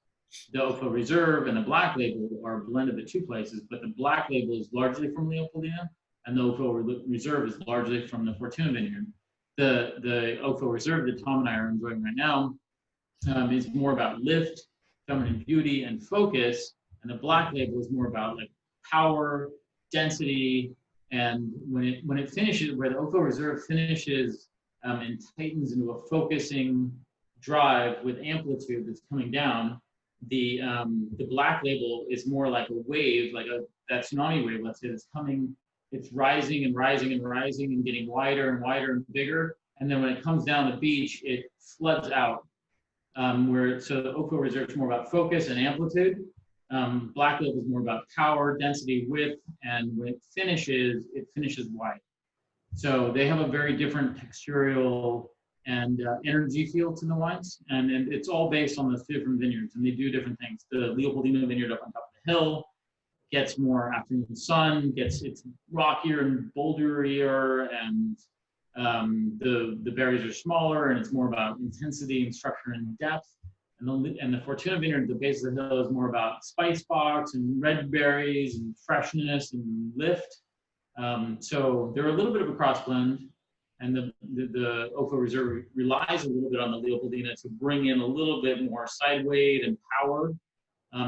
The Oakville Reserve and the black label are a blend of the two places, but the black label is largely from Leopoldina, and the Oakville Reserve is largely from the Fortuna vineyard. The Oakville Reserve that Tom and I are enjoying right now is more about lift, feminine beauty, and focus, and the black label is more about like power, density, and when it finishes, where the Oakville Reserve finishes and tightens into a focusing drive with amplitude that's coming down, the black label is more like a wave, like that tsunami wave, let's say, that's coming, it's rising and rising and rising and getting wider and wider and bigger. And then when it comes down the beach, it floods out. So the Oakville Reserve is more about focus and amplitude. Black label is more about power, density, width, and when it finishes wide. So they have a very different texturial and energy feel to the wines, and it's all based on the different vineyards, and they do different things. The Leopoldina vineyard up on top of the hill gets more afternoon sun, it's rockier and boulderier, and the berries are smaller, and it's more about intensity and structure and depth. And the Fortuna vineyard at the base of the hill is more about spice box and red berries and freshness and lift. So they're a little bit of a cross blend, and the Oakville Reserve relies a little bit on the Leopoldina to bring in a little bit more side weight and power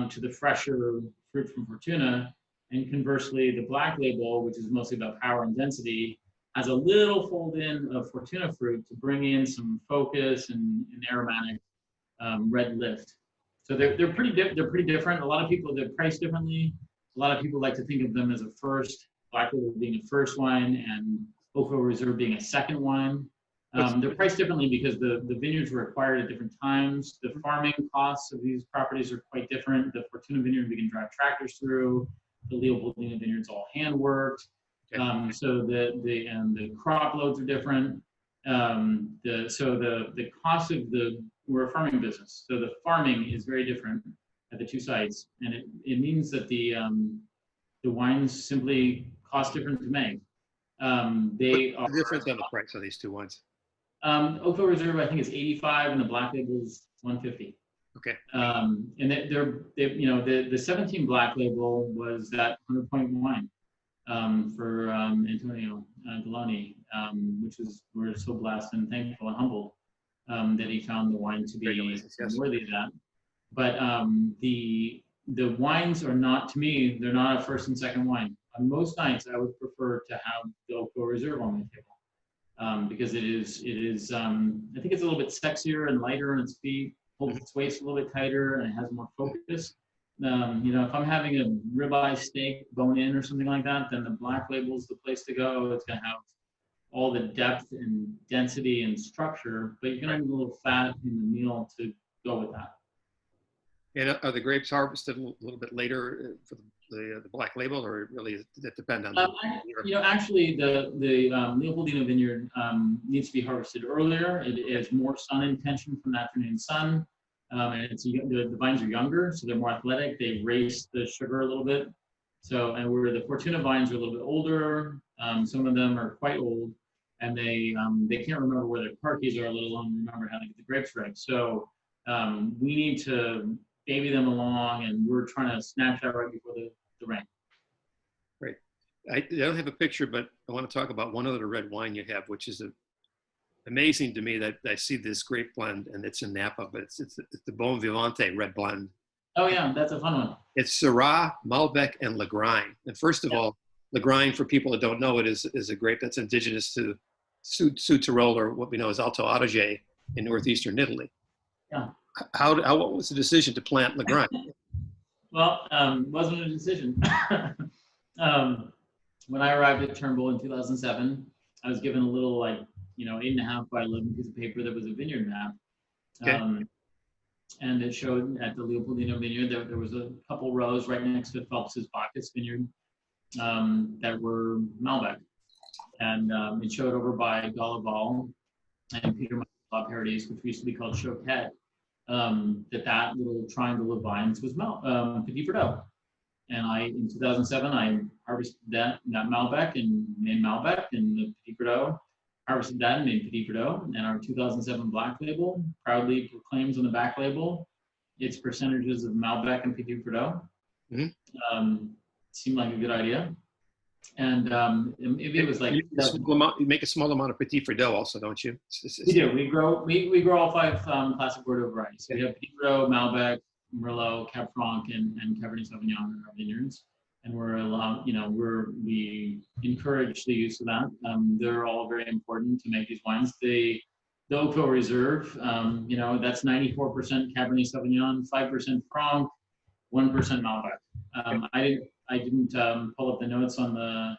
to the fresher fruit from Fortuna. And conversely, the black label, which is mostly about power and density, has a little fold in of Fortuna fruit to bring in some focus and aromatic red lift. So they're pretty different. A lot of people, they're priced differently. A lot of people like to think of them as a first, black label being a first wine, and Oakville Reserve being a second wine. They're priced differently because the vineyards were acquired at different times. The farming costs of these properties are quite different. The Fortuna vineyard we can drive tractors through. The Leopoldina vineyard's all hand worked. So the crop loads are different. So the cost of we're a farming business. So the farming is very different at the two sites, and it means that the wines simply cost different to make. They are the difference on the price of these two wines. Oakville Reserve, I think, is $85, and the black label is $150. Okay. And the 17 black label was that 100-point wine for Antonio Galoni, we're so blessed and thankful and humble that he found the wine to be worthy of that. But the wines are not, to me, they're not a first and second wine. On most nights, I would prefer to have the Oakville Reserve on my table because it is I think it's a little bit sexier and lighter on its feet, holds its waist a little bit tighter, and it has more focus. You know, if I'm having a ribeye steak bone in or something like that, then the black label is the place to go. It's going to have all the depth and density and structure, but you're going to need a little fat in the meal to go with that. And are the grapes harvested a little bit later for the black label, or really does it depend on you know, actually, the Leopoldina vineyard needs to be harvested earlier. It has more sun intention from the afternoon sun, and the vines are younger, so they're more athletic. They race the sugar a little bit. So, and where the Fortuna vines are a little bit older, some of them are quite old, and they can't remember where their car keys are, let alone remember how to get the grapes right. So we need to baby them along, and we're trying to snatch that right before the rain. Right. I don't have a picture, but I want to talk about one other red wine you have, which is amazing to me that I see this grape blend, and it's in Napa, but it's the Bonne Vivante red blend. Oh yeah, that's a fun one. It's Syrah, Malbec, and Lagrein. And first of all, Lagrein, for people that don't know it, is a grape that's indigenous to Sud Tyrol, or what we know as Alto Adige in northeastern Italy. Yeah. What was the decision to plant Lagrein? Well, wasn't a decision. When I arrived at Turnbull in 2007, I was given a little 8.5 by 11 piece of paper that was a vineyard map. Okay. And it showed at the Leopoldina vineyard that there was a couple rows right next to Phelps's Bacchus vineyard that were Malbec. And it showed over by Galaval and Peter La Paradis, which used to be called Choquette, that little triangle of vines was Petit Verdot. And in 2007, I harvested that Malbec and made Malbec, and the Petit Verdot harvested that and made Petit Verdot. And our 2007 black label proudly proclaims on the back label its percentages of Malbec and Petit Verdot. Mm-hmm. Seemed like a good idea. And maybe it was like you make a small amount of Petit Verdot also, don't you? We do. We grow all 5 classic Bordeaux varieties. So we have Petit Verdot, Malbec, Merlot, Cab Franc, and Cabernet Sauvignon in our vineyards. And we encourage the use of that. They're all very important to make these wines. The Oakville Reserve, that's 94% Cabernet Sauvignon, 5% Franc, 1% Malbec. I didn't pull up the notes on the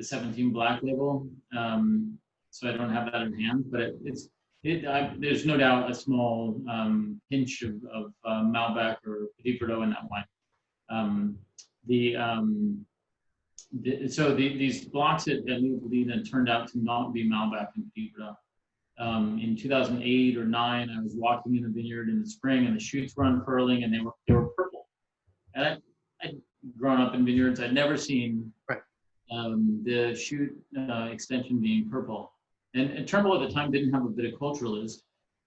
17 black label, so I don't have that in hand. But there's no doubt a small pinch of Malbec or Petit Verdot in that wine. These blocks at Leopoldina turned out to not be Malbec and Petit Verdot. In 2008 or 9, I was walking in the vineyard in the spring, and the shoots were unfurling, and they were purple. And I'd grown up in vineyards. I'd never seen the shoot extension being purple. And Turnbull at the time didn't have a viticulturalist.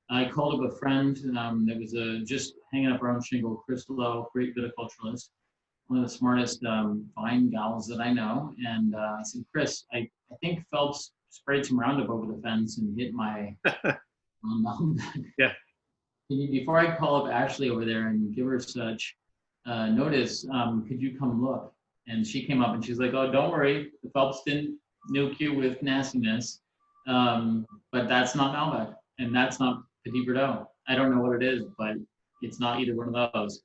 I called up a friend that was just hanging up our own shingle, Chris Lowe, great viticulturalist, one of the smartest vine gals that I know. And I said, Chris, I think Phelps sprayed some Roundup over the fence and hit my Yeah. Before I call up Ashley over there and give her such notice, could you come look? And she came up and she's like, oh, don't worry. The Phelps didn't nuke you with nastiness, but that's not Malbec and that's not Petit Verdot. I don't know what it is, but it's not either one of those.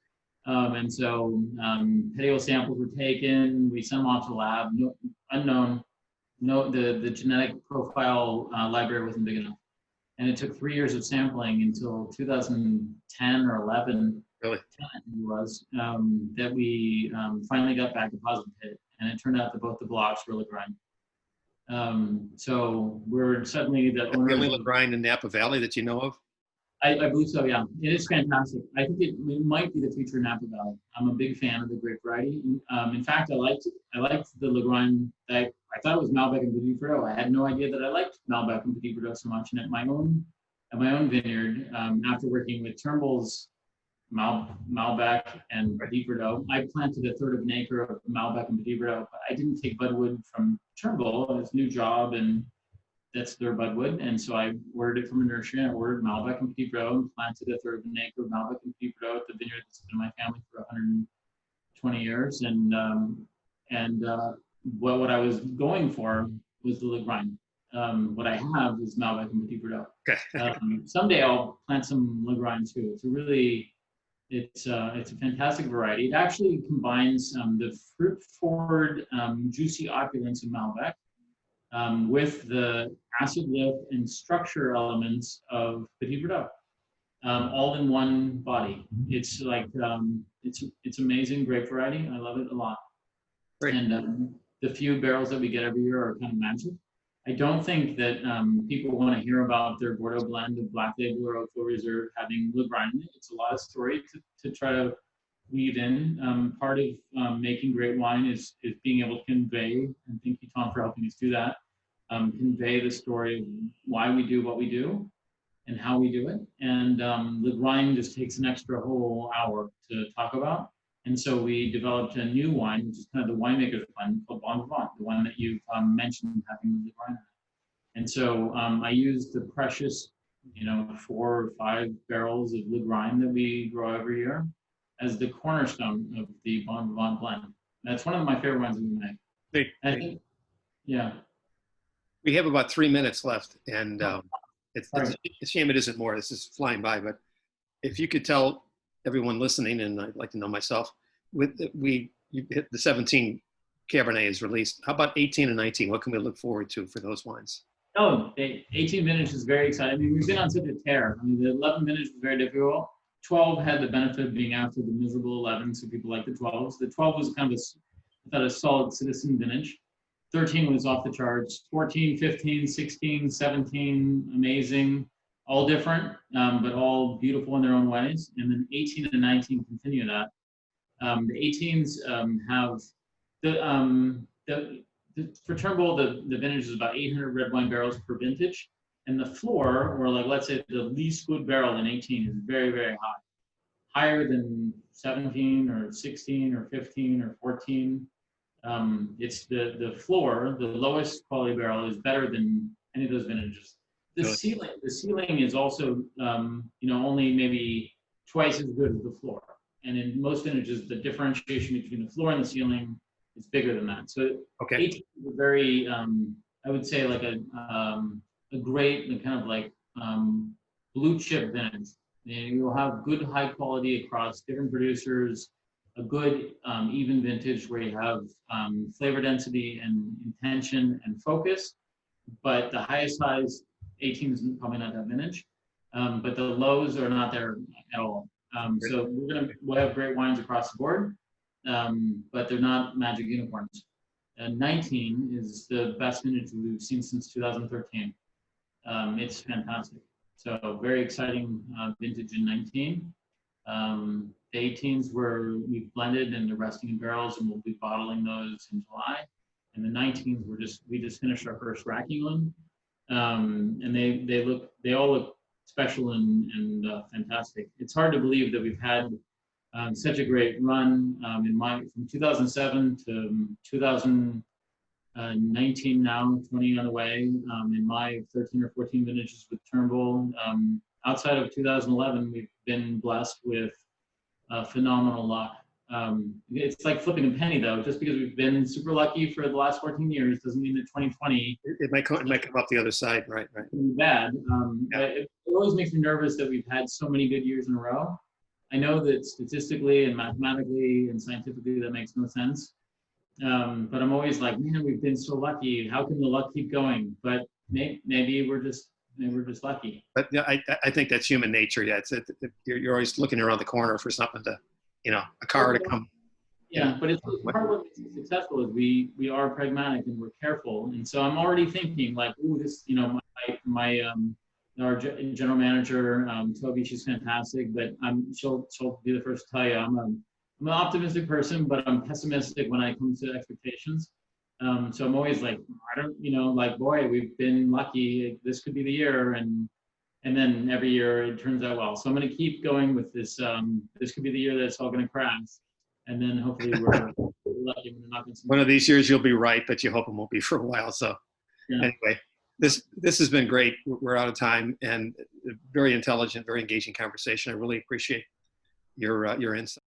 And so petioles samples were taken. We sent them off to the lab. Unknown. The genetic profile library wasn't big enough. And it took 3 years of sampling until 2010 or 11. Really? It was that we finally got back a positive hit, and it turned out that both the blocks were Lagrein. So we're suddenly the owners. The only Lagrein in Napa Valley that you know of? I believe so. Yeah, it is fantastic. I think it might be the future of Napa Valley. I'm a big fan of the grape variety. In fact, I liked the Lagrein. I thought it was Malbec and Petit Verdot. I had no idea that I liked Malbec and Petit Verdot so much. And at my own vineyard, after working with Turnbull's Malbec and Petit Verdot, I planted 1/3 of an acre of Malbec and Petit Verdot, but I didn't take budwood from Turnbull. It's a new job, and that's their budwood. And so I ordered it from a nursery. I ordered Malbec and Petit Verdot and planted 1/3 of an acre of Malbec and Petit Verdot at the vineyard that's been in my family for 120 years. And what I was going for was the Lagrein. What I have is Malbec and Petit Verdot. Someday I'll plant some Lagrein too. It's a fantastic variety. It actually combines the fruit-forward, juicy opulence of Malbec with the acid lift and structure elements of Petit Verdot, all in one body. It's like it's amazing, great variety. I love it a lot. Great. And the few barrels that we get every year are kind of magic. I don't think that people want to hear about their Bordeaux blend of Black Label or Oakville Reserve having Le Brun in it. It's a lot of story to try to weave in. Part of making great wine is being able to convey, and thank you, Tom, for helping us do that, convey the story of why we do what we do and how we do it. And Le Brun just takes an extra whole hour to talk about. And so we developed a new wine, which is kind of the winemaker's blend called Bonne Vivante, the one that you've mentioned having the wine. And so I used the precious, 4 or 5 barrels of Le Brun that we grow every year as the cornerstone of the Bonne Vivante blend. That's one of my favorite wines that we make. Great. I think, yeah. We have about 3 minutes left, and it's a shame it isn't more. This is flying by, but if you could tell everyone listening, and I'd like to know myself, you hit the 17 Cabernet is released. How about 18 and 19? What can we look forward to for those wines? Oh, the 18 vintage is very exciting. I mean, we've been on such a tear. I mean, the 11 vintage was very difficult. 12 had the benefit of being after the miserable 11, so people like the 12s. The 12 was kind of a solid citizen vintage. 13 was off the charts. 14, 15, 16, 17, amazing. All different, but all beautiful in their own ways. And then 18 and 19 continue that. The 18s have for Turnbull, the vintage is about 800 red wine barrels per vintage. And the floor, or like, let's say the least good barrel in 18 is very, very high. Higher than 17 or 16 or 15 or 14. It's the floor, the lowest quality barrel is better than any of those vintages. The ceiling is also, only maybe twice as good as the floor. And in most vintages, the differentiation between the floor and the ceiling is bigger than that. So 18 is a very, I would say like a great kind of like blue chip vintage. And you'll have good high quality across different producers, a good even vintage where you have flavor density and intention and focus. But the highest highs, 18 is probably not that vintage, but the lows are not there at all. So we'll have great wines across the board, but they're not magic unicorns. 19 is the best vintage we've seen since 2013. It's fantastic. So very exciting vintage in 19. The 18s we've blended and they're resting in barrels, and we'll be bottling those in July. And the 19s we just finished our first racking one. And they all look special and fantastic. It's hard to believe that we've had such a great run from 2007 to 2019 now, 20 on the way. In my 13 or 14 vintages with Turnbull, outside of 2011, we've been blessed with phenomenal luck. It's like flipping a penny, though. Just because we've been super lucky for the last 14 years doesn't mean that 2020 it might come up the other side, right? Bad. It always makes me nervous that we've had so many good years in a row. I know that statistically and mathematically and scientifically that makes no sense. But I'm always like, man, we've been so lucky. How can the luck keep going? But maybe we're just lucky. But yeah, I think that's human nature. Yeah, you're always looking around the corner for something to, a car to come. Yeah, but it's part of what makes us successful is we are pragmatic and we're careful. And so I'm already thinking like, ooh, this, our general manager, Toby, she's fantastic, but she'll be the first to tell you I'm an optimistic person, but I'm pessimistic when I come to expectations. So I'm always like, boy, we've been lucky. This could be the year, and then every year it turns out well. So I'm going to keep going with this. This could be the year that it's all going to crash, and then hopefully we're lucky. One of these years you'll be right, but you hope it won't be for a while. So anyway, this has been great. We're out of time, and very intelligent, very engaging conversation. I really appreciate your insight.